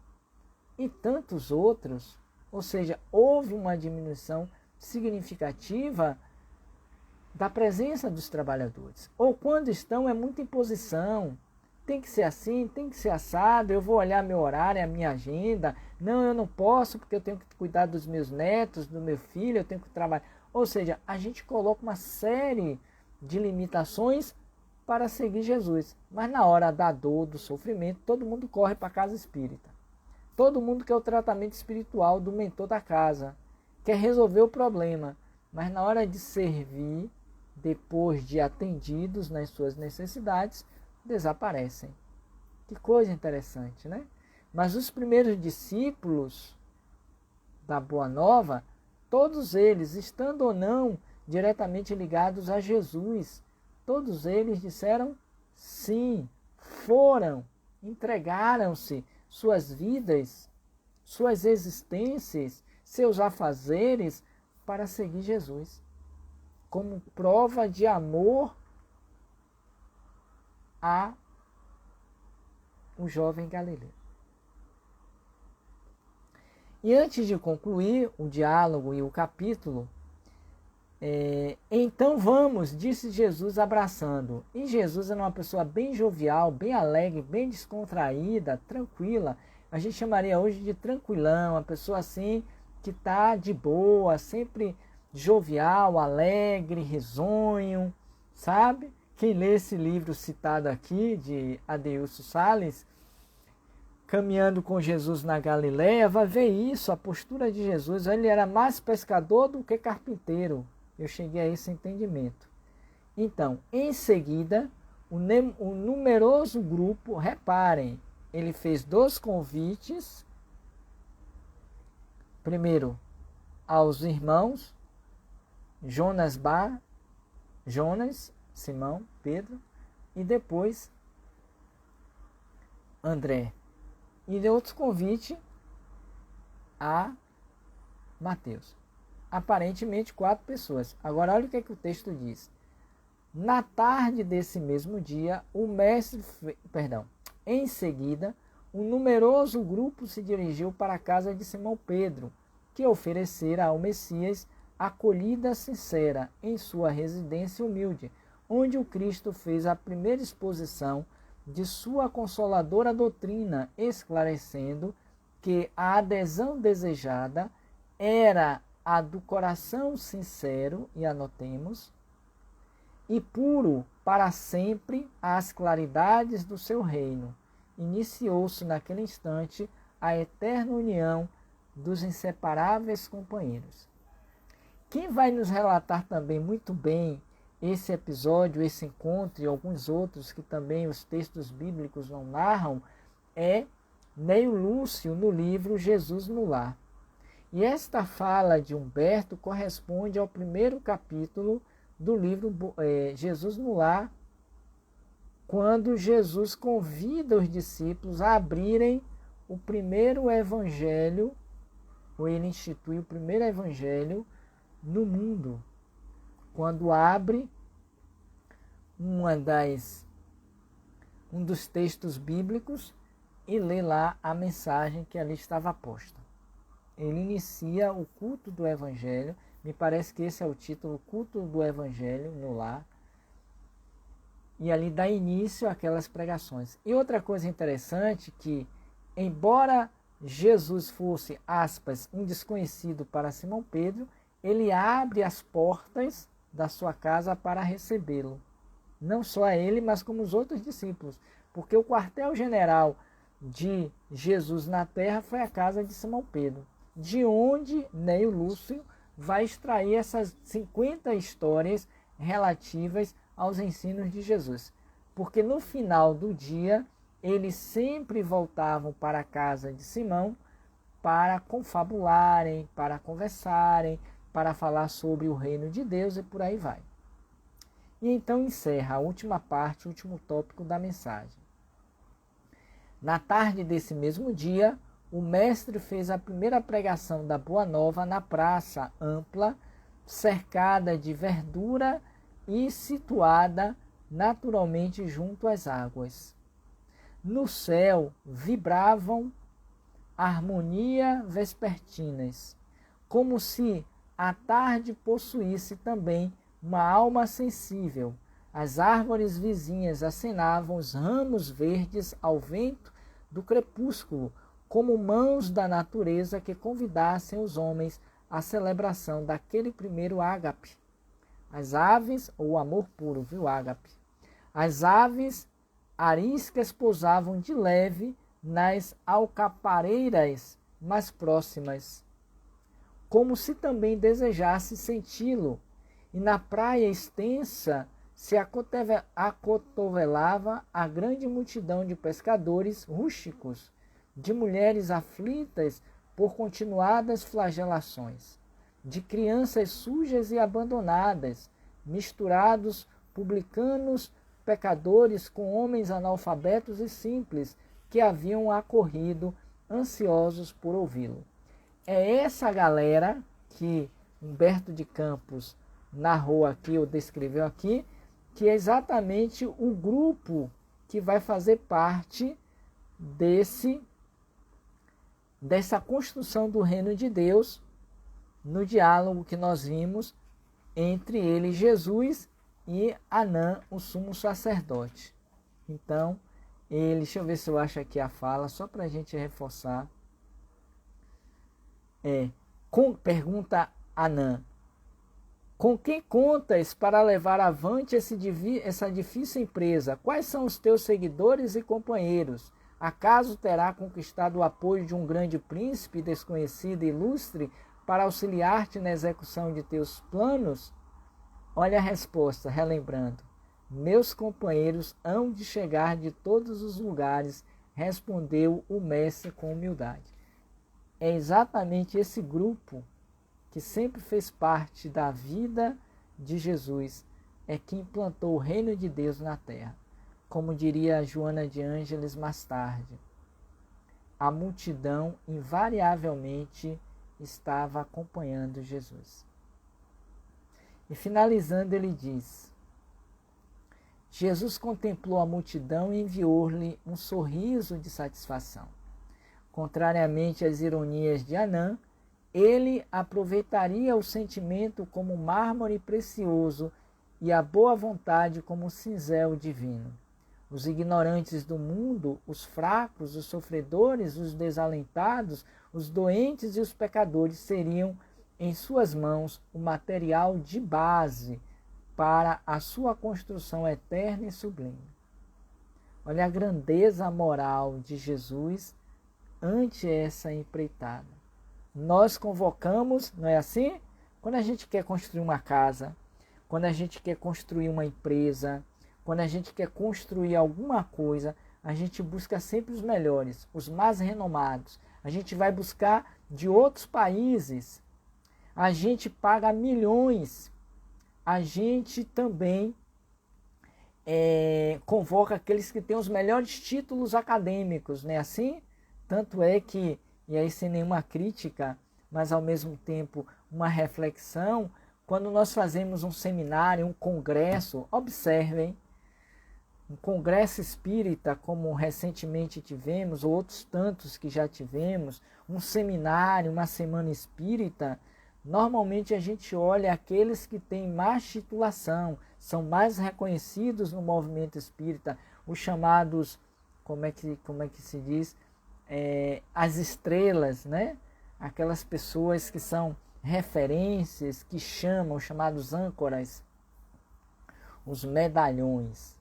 e tantos outros. Ou seja, houve uma diminuição significativa da presença dos trabalhadores. Ou quando estão, é muita imposição. Tem que ser assim, tem que ser assado, eu vou olhar meu horário, a minha agenda. Não, eu não posso porque eu tenho que cuidar dos meus netos, do meu filho, eu tenho que trabalhar. Ou seja, a gente coloca uma série de limitações para seguir Jesus. Mas na hora da dor, do sofrimento, todo mundo corre para a casa espírita. Todo mundo quer o tratamento espiritual do mentor da casa, quer resolver o problema. Mas na hora de servir, depois de atendidos nas suas necessidades, desaparecem. Que coisa interessante, né? Mas os primeiros discípulos da Boa Nova, todos eles, estando ou não diretamente ligados a Jesus, todos eles disseram sim, foram entregaram-se suas vidas, suas existências, seus afazeres para seguir Jesus, como prova de amor a o jovem Galileu. E antes de concluir o diálogo e o capítulo, então vamos, disse Jesus abraçando. E Jesus era uma pessoa bem jovial, bem alegre, bem descontraída, tranquila. A gente chamaria hoje de tranquilão, uma pessoa assim que está de boa, sempre jovial, alegre, risonho, sabe? Quem lê esse livro citado aqui, de Adeilson Sales, Caminhando com Jesus na Galileia, vai ver isso, a postura de Jesus. Ele era mais pescador do que carpinteiro. Eu cheguei a esse entendimento. Então, em seguida, o numeroso grupo, reparem, ele fez 2 convites. Primeiro, aos irmãos, Jonas, Simão, Pedro, e depois André. E deu outro convite a Mateus. Aparentemente 4 pessoas. Agora olha o que o texto diz. Na tarde desse mesmo dia, em seguida, um numeroso grupo se dirigiu para a casa de Simão Pedro, que oferecera ao Messias acolhida sincera em sua residência humilde, onde o Cristo fez a primeira exposição de sua consoladora doutrina, esclarecendo que a adesão desejada era a do coração sincero, e anotemos, e puro para sempre às claridades do seu reino. Iniciou-se naquele instante a eterna união dos inseparáveis companheiros. Quem vai nos relatar também muito bem esse episódio, esse encontro e alguns outros que também os textos bíblicos não narram, é Neio Lúcio no livro Jesus no Lar. E esta fala de Humberto corresponde ao primeiro capítulo do livro Jesus no Lar, quando Jesus convida os discípulos a abrirem o primeiro evangelho, ou ele institui o primeiro evangelho no mundo, quando abre um dos textos bíblicos e lê lá a mensagem que ali estava posta. Ele inicia o culto do Evangelho, me parece que esse é o título, culto do Evangelho no lar, e ali dá início àquelas pregações. E outra coisa interessante que, embora Jesus fosse, aspas, um desconhecido para Simão Pedro, ele abre as portas da sua casa para recebê-lo. Não só a ele, mas como os outros discípulos. Porque o quartel-general de Jesus na terra foi a casa de Simão Pedro, de onde Neio Lúcio vai extrair essas 50 histórias relativas aos ensinos de Jesus. Porque no final do dia, eles sempre voltavam para a casa de Simão para confabularem, para conversarem, para falar sobre o reino de Deus e por aí vai. E então encerra a última parte, o último tópico da mensagem. Na tarde desse mesmo dia, o mestre fez a primeira pregação da Boa Nova na praça ampla, cercada de verdura e situada naturalmente junto às águas. No céu vibravam harmonia vespertinas, como se a tarde possuísse também uma alma sensível. As árvores vizinhas acenavam os ramos verdes ao vento do crepúsculo, como mãos da natureza que convidassem os homens à celebração daquele primeiro ágape. As aves, ou amor puro, viu, ágape? As aves ariscas pousavam de leve nas alcapareiras mais próximas, como se também desejasse senti-lo, e na praia extensa se acotovelava a grande multidão de pescadores rústicos, de mulheres aflitas por continuadas flagelações, de crianças sujas e abandonadas, misturados publicanos, pecadores com homens analfabetos e simples, que haviam acorrido ansiosos por ouvi-lo. É essa galera que Humberto de Campos narrou aqui, ou descreveu aqui, que é exatamente o grupo que vai fazer parte dessa construção do reino de Deus, no diálogo que nós vimos entre ele, Jesus, e Anã, o sumo sacerdote. Então, deixa eu ver se eu acho aqui a fala, só para a gente reforçar. Pergunta Anã: com quem contas para levar avante essa difícil empresa? Quais são os teus seguidores e companheiros? Acaso terá conquistado o apoio de um grande príncipe desconhecido e ilustre para auxiliar-te na execução de teus planos? Olha a resposta, relembrando. Meus companheiros hão de chegar de todos os lugares, respondeu o mestre com humildade. É exatamente esse grupo que sempre fez parte da vida de Jesus, é que implantou o reino de Deus na terra. Como diria Joana de Ângeles mais tarde, a multidão invariavelmente estava acompanhando Jesus. E finalizando, ele diz: Jesus contemplou a multidão e enviou-lhe um sorriso de satisfação. Contrariamente às ironias de Anã, ele aproveitaria o sentimento como mármore precioso e a boa vontade como cinzel divino. Os ignorantes do mundo, os fracos, os sofredores, os desalentados, os doentes e os pecadores seriam, em suas mãos, o material de base para a sua construção eterna e sublime. Olha a grandeza moral de Jesus ante essa empreitada. Nós convocamos, não é assim? Quando a gente quer construir uma casa, quando a gente quer construir uma empresa, quando a gente quer construir alguma coisa, a gente busca sempre os melhores, os mais renomados. A gente vai buscar de outros países. A gente paga milhões. A gente também convoca aqueles que têm os melhores títulos acadêmicos, não é assim? Tanto é que, e aí sem nenhuma crítica, mas ao mesmo tempo uma reflexão, quando nós fazemos um seminário, um congresso, observem, um congresso espírita, como recentemente tivemos, ou outros tantos que já tivemos, um seminário, uma semana espírita, normalmente a gente olha aqueles que têm mais titulação, são mais reconhecidos no movimento espírita, os chamados, como é que se diz, as estrelas, né? Aquelas pessoas que são referências, que chamam, os chamados âncoras, os medalhões.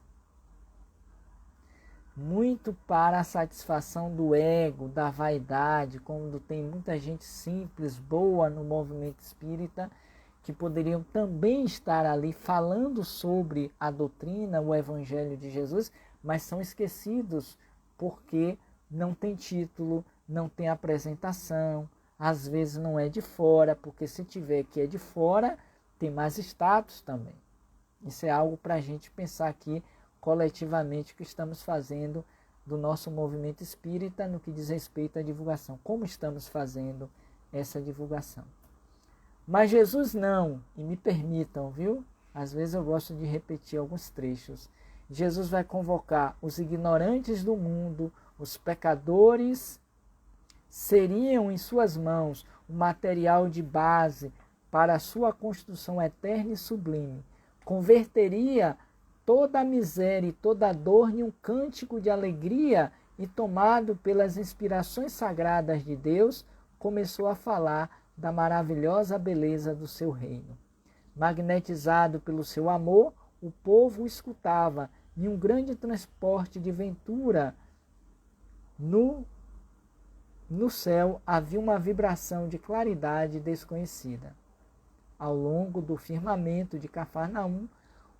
Muito para a satisfação do ego, da vaidade, quando tem muita gente simples, boa no movimento espírita, que poderiam também estar ali falando sobre a doutrina, o evangelho de Jesus, mas são esquecidos porque não tem título, não tem apresentação, às vezes não é de fora, porque se tiver que é de fora, tem mais status também. Isso é algo para a gente pensar aqui coletivamente o que estamos fazendo do nosso movimento espírita no que diz respeito à divulgação. Como estamos fazendo essa divulgação? Mas Jesus não, e me permitam, viu? Às vezes eu gosto de repetir alguns trechos. Jesus vai convocar os ignorantes do mundo, os pecadores, seriam em suas mãos o material de base para a sua construção eterna e sublime. Converteria toda a miséria e toda a dor em um cântico de alegria e, tomado pelas inspirações sagradas de Deus, começou a falar da maravilhosa beleza do seu reino. Magnetizado pelo seu amor, o povo o escutava em um grande transporte de ventura. No céu havia uma vibração de claridade desconhecida. Ao longo do firmamento de Cafarnaum,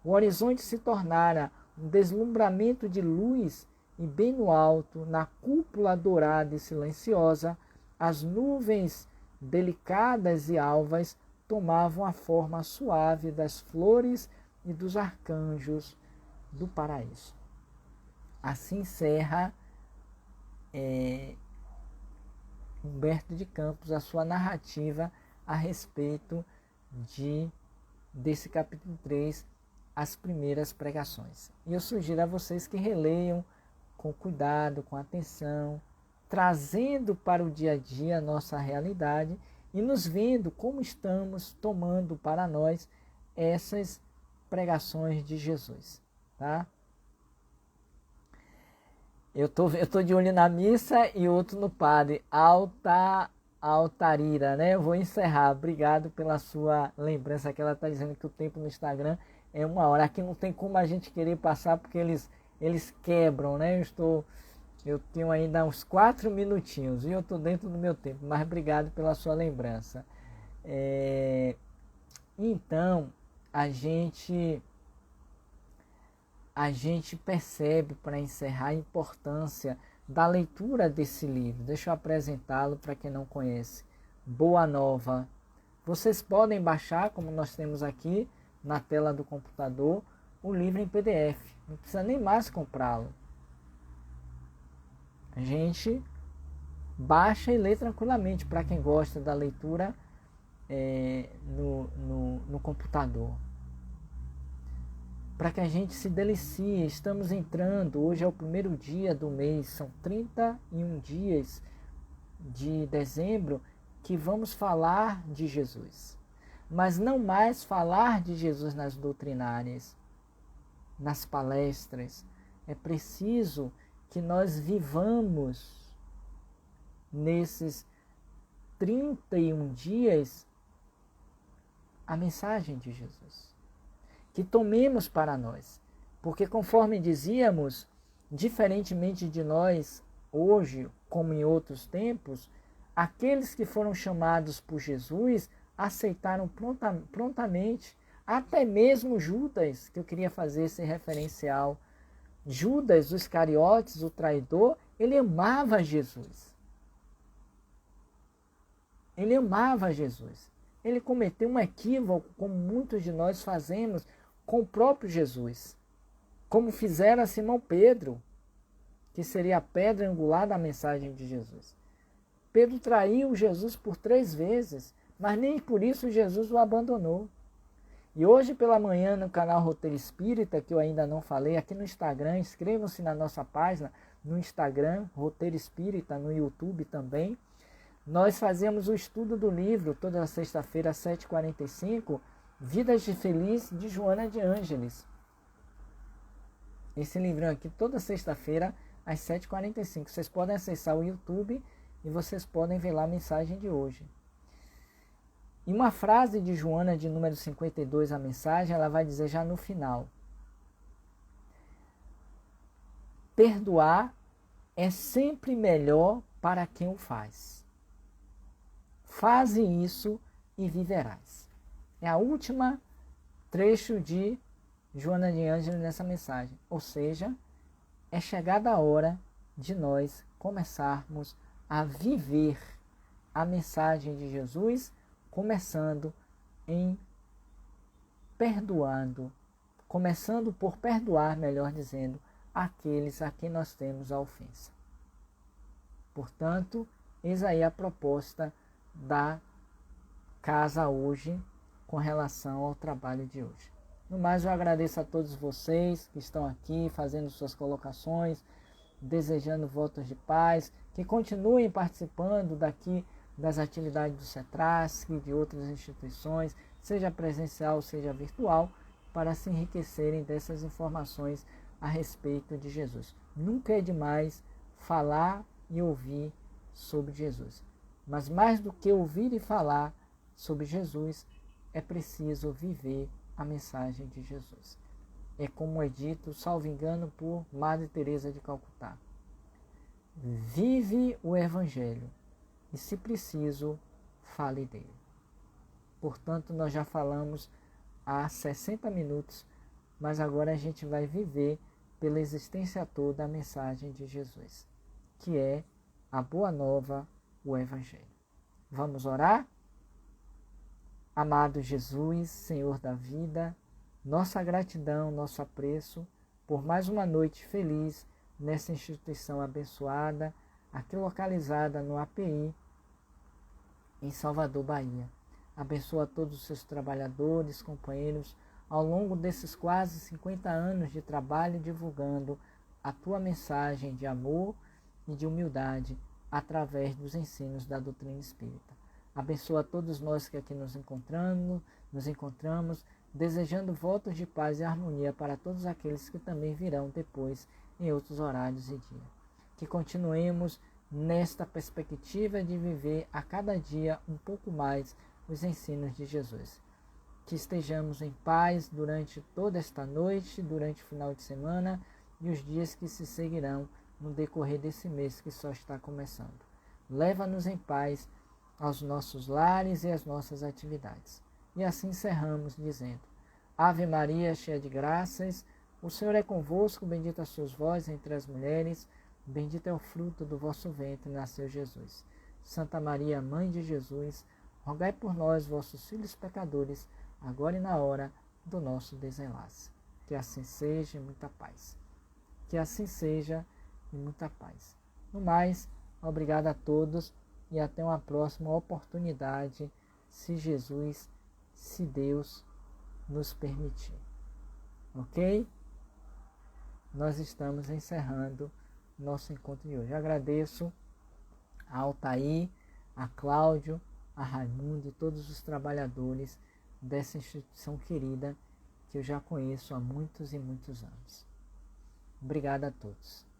o horizonte se tornara um deslumbramento de luz e bem no alto, na cúpula dourada e silenciosa, as nuvens delicadas e alvas tomavam a forma suave das flores e dos arcanjos do paraíso. Assim encerra Humberto de Campos, a sua narrativa a respeito desse capítulo 3, as primeiras pregações. E eu sugiro a vocês que releiam com cuidado, com atenção, trazendo para o dia a dia a nossa realidade e nos vendo como estamos tomando para nós essas pregações de Jesus, tá? Eu tô de olho na missa e outro no padre. Altarira, né? Eu vou encerrar. Obrigado pela sua lembrança, que ela está dizendo que o tempo no Instagram é 1 hora. Aqui não tem como a gente querer passar porque eles quebram, né? Eu tenho ainda uns 4 minutinhos e eu estou dentro do meu tempo. Mas obrigado pela sua lembrança. Então, a gente percebe, para encerrar, a importância da leitura desse livro. Deixa eu apresentá-lo para quem não conhece. Boa Nova. Vocês podem baixar, como nós temos aqui na tela do computador, o livro em PDF. Não precisa nem mais comprá-lo. A gente baixa e lê tranquilamente, para quem gosta da leitura no computador. Para que a gente se delicie. Estamos entrando, hoje é o primeiro dia do mês, são 31 dias de dezembro que vamos falar de Jesus. Mas não mais falar de Jesus nas doutrinárias, nas palestras. É preciso que nós vivamos nesses 31 dias a mensagem de Jesus. Que tomemos para nós. Porque, conforme dizíamos, diferentemente de nós hoje, como em outros tempos, aqueles que foram chamados por Jesus aceitaram prontamente, até mesmo Judas, que eu queria fazer esse referencial. Judas, o Iscariotes, o traidor, ele amava Jesus. Ele amava Jesus. Ele cometeu um equívoco, como muitos de nós fazemos, com o próprio Jesus, como fizeram a Simão Pedro, que seria a pedra angular da mensagem de Jesus. Pedro traiu Jesus por 3 vezes, mas nem por isso Jesus o abandonou. E hoje pela manhã no canal Roteiro Espírita, que eu ainda não falei, aqui no Instagram, inscrevam-se na nossa página no Instagram, Roteiro Espírita, no YouTube também. Nós fazemos o estudo do livro toda sexta-feira às 7h45, Vidas de Feliz, de Joana de Ângeles. Esse livrão aqui toda sexta-feira às 7h45. Vocês podem acessar o YouTube e vocês podem ver lá a mensagem de hoje. E uma frase de Joana, de número 52, a mensagem, ela vai dizer já no final: perdoar é sempre melhor para quem o faz. Faze isso e viverás. É a última trecho de Joana de Ângeles nessa mensagem. Ou seja, é chegada a hora de nós começarmos a viver a mensagem de Jesus, começando por perdoar, melhor dizendo, aqueles a quem nós temos a ofensa. Portanto, eis aí a proposta da casa hoje com relação ao trabalho de hoje. No mais, eu agradeço a todos vocês que estão aqui fazendo suas colocações, desejando votos de paz, que continuem participando daqui das atividades do CETRASC e de outras instituições, seja presencial, seja virtual, para se enriquecerem dessas informações a respeito de Jesus. Nunca é demais falar e ouvir sobre Jesus. Mas mais do que ouvir e falar sobre Jesus, é preciso viver a mensagem de Jesus. É como é dito, salvo engano, por Madre Teresa de Calcutá. Vive o Evangelho e, se preciso, fale dele. Portanto, nós já falamos há 60 minutos, mas agora a gente vai viver pela existência toda a mensagem de Jesus, que é a Boa Nova, o Evangelho. Vamos orar? Amado Jesus, Senhor da vida, nossa gratidão, nosso apreço por mais uma noite feliz nessa instituição abençoada, aqui localizada no API, em Salvador, Bahia. Abençoa todos os seus trabalhadores, companheiros, ao longo desses quase 50 anos de trabalho divulgando a tua mensagem de amor e de humildade através dos ensinos da doutrina espírita. Abençoa todos nós que aqui nos encontramos, desejando votos de paz e harmonia para todos aqueles que também virão depois em outros horários e dias. Que continuemos nesta perspectiva de viver a cada dia um pouco mais os ensinos de Jesus. Que estejamos em paz durante toda esta noite, durante o final de semana e os dias que se seguirão no decorrer desse mês que só está começando. Leva-nos em paz aos nossos lares e às nossas atividades. E assim encerramos dizendo: Ave Maria, cheia de graças, o Senhor é convosco, bendita sois vós entre as mulheres, bendito é o fruto do vosso ventre, nasceu Jesus. Santa Maria, Mãe de Jesus, rogai por nós, vossos filhos pecadores, agora e na hora do nosso desenlace. Que assim seja, e muita paz. Que assim seja, e muita paz. No mais, obrigado a todos e até uma próxima oportunidade, se Jesus, se Deus nos permitir. Ok? Nós estamos encerrando nosso encontro de hoje. Eu agradeço a Altair, a Cláudio, a Raimundo e todos os trabalhadores dessa instituição querida que eu já conheço há muitos e muitos anos. Obrigado a todos.